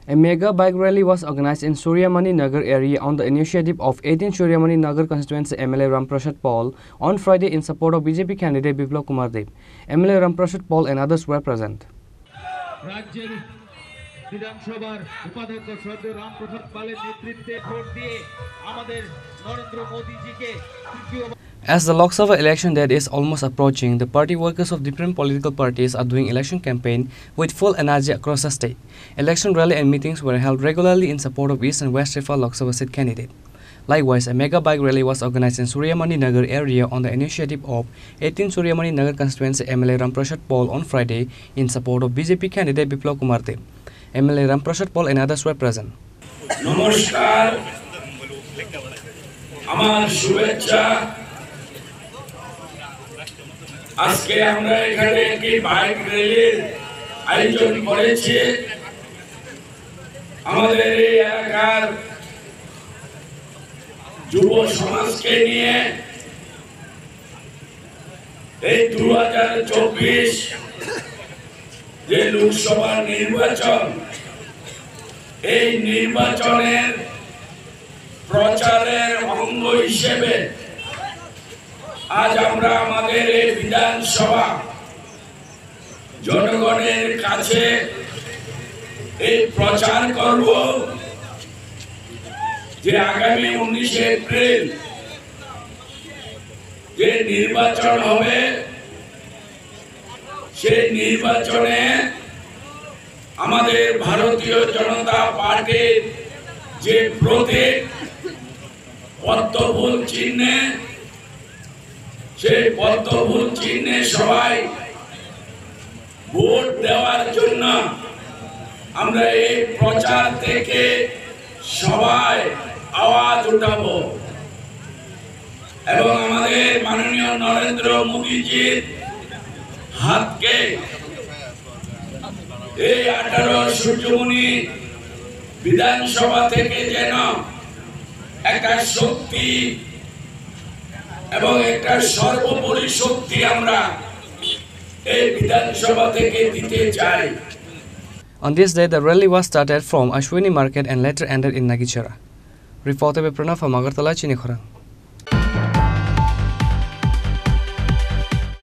A mega bike rally was organized in Suryamani Nagar area on the initiative of 18 Suryamani Nagar constituency MLA Ramprasad Paul on Friday in support of BJP candidate Biplab Kumar Deb. MLA Ramprasad Paul and others were present. বিধানসভার উপাধ্যক্ষ শ্রদ্ধেয় রামপ্রসাদ পালের নেতৃত্বে vote দিয়ে আমাদের Narendra মোদিজিকে As the Lok Sabha election date is almost approaching, the party workers of different political parties are doing election campaign with full energy across the state. Election rally and meetings were held regularly in support of East and West Rifa Lok Sabha seat candidate. Likewise, a mega bike rally was organized in Suryamani Nagar area on the initiative of 18 Suryamani Nagar constituency MLA Ramprasad Paul on Friday in support of BJP candidate Biplab Kumar Deb. MLA Ramprasad Paul and others were present. নমস্কার, আমার শুভেচ্ছা। আজকে আমরা এখানে একটি bike র্যালির আয়োজন করেছি। আমাদের এই এলাকার যুব সমাজকে নিয়ে এই 2024 যে লোকসভা নির্বাচন, এই নির্বাচনের প্রচারের অঙ্গ হিসেবে আজ আমরা আমাদের এই বিধানসভা জনগণের কাছে এই প্রচার করব যে আগামী 19 এপ্রিল যে নির্বাচন হবে, সেই নির্বাচনে আমাদের ভারতীয় জনতা পার্টির যে প্রতীক পদ্মফুল চিহ্নে, সেই পদ্মফুল চিহ্নে সবাই ভোট দেওয়ার জন্য আমরা এই প্রচার থেকে সবাই আওয়াজ উঠাবো এবং আমাদের মাননীয় নরেন্দ্র মোদিজির হাতকে এই 18 সূর্যমণি বিধানসভা থেকে যেন একটা শক্তি এবং একটা সর্বোপরি শক্তি আমরা এই বিধানসভা থেকে দিতে চাই। On this day, the rally was started from Ashwini Market and later ended in Nagichara. Reported by Pranav from Agartala, Chinikhorang.